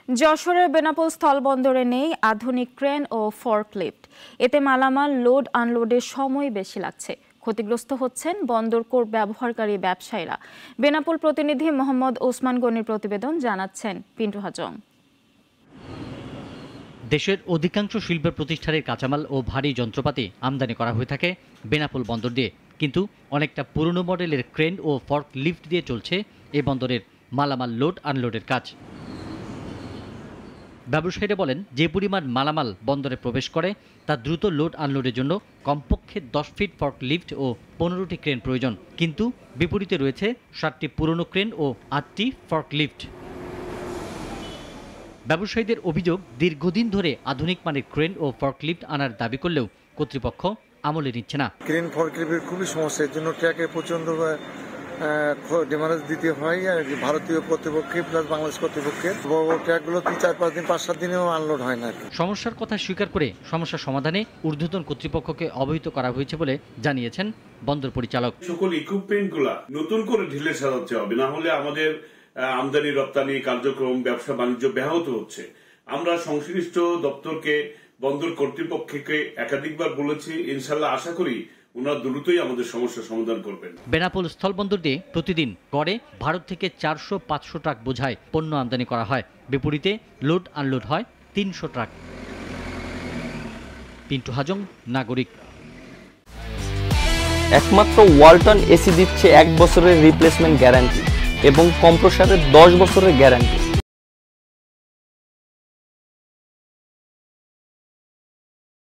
যশোরের বেনাপোল স্থলবন্দরে নেই আধুনিক ক্রেন ও ফর্কলিফট। এতে মালামাল লোড আনলোডের সময় বেশি লাগছে। ক্ষতিগ্রস্ত হচ্ছেন বন্দর কোর ব্যবহারকারী ব্যবসায়ীরা। বেনাপোল প্রতিনিধি মোহাম্মদ ওসমান গনির প্রতিবেদন, জানাচ্ছেন পিন্টু হাজং। দেশের অধিকাংশ শিল্প প্রতিষ্ঠানের কাঁচামাল ও ভারী যন্ত্রপাতি আমদানি করা হয়ে থাকে বেনাপোল বন্দর দিয়ে, কিন্তু অনেকটা পুরনো মডেলের ক্রেন ও ফর্ক লিফট দিয়ে চলছে এই বন্দরের মালামাল লোড আনলোডের কাজ। ব্যবসায়ীরা বলেন, যে পরিমাণ মালামাল বন্দরে প্রবেশ করে তা দ্রুত লোড আনলোডের জন্য কমপক্ষে 10 ফিট ফর্ক লিফট ও 15টি ক্রেন প্রয়োজন, কিন্তু বিপরীতে রয়েছে 7টি পুরনো ক্রেন ও 8টি ফর্ক লিফট। ব্যবসায়ীদের অভিযোগ, দীর্ঘদিন ধরে আধুনিক মানের ক্রেন ও ফর্কলিফট আনার দাবি করলেও কর্তৃপক্ষ আমলে নিচ্ছে না। ক্রেন ফর্কলিফটের খুবই সমস্যা, এর জন্য ট্র্যাকে প্রচন্ড ডেমারেজ দিতে হয় ভারতীয় কর্তৃপক্ষে প্লাস বাংলাদেশ কর্তৃপক্ষে। বড় বড় ট্র্যাকগুলো 4-5 দিন 5-7 দিনেও আনলোড হয় না। সমস্যার কথা স্বীকার করে সমস্যা সমাধানে ঊর্ধ্বতন কর্তৃপক্ষকে অবহিত করা হয়েছে বলে জানিয়েছেন বন্দর পরিচালক। সকল ইকুইপমেন্টগুলা নতুন করে ঢেলে সাজাতে হবে, না হলে আমাদের আমদানি রপ্তানি কার্যক্রম ব্যবসা বাণিজ্য ব্যাহত হচ্ছে। আমরা সংশ্লিষ্ট দপ্তরকে বন্দর কর্তৃপক্ষকে একাধিকবার বলেছি, ইনশাল্লাহ আশা করি ওনারা দ্রুতই আমাদের সমস্যার সমাধান করবেন। বেনাপোল স্থলবন্দর দিয়ে প্রতিদিন গড়ে ভারত থেকে 400-500 ট্রাক বোঝাই পণ্য আমদানি করা হয়, বিপরীতে লোড আনলোড হয় 300 ট্রাক। পিন্টু হাজং, নাগরিক। একমাত্র ওয়ালটন এসি দিচ্ছে 1 বছরের রিপ্লেসমেন্ট গ্যারান্টি এবং কম্প্রেসারের 10 বছরের গ্যারান্টি।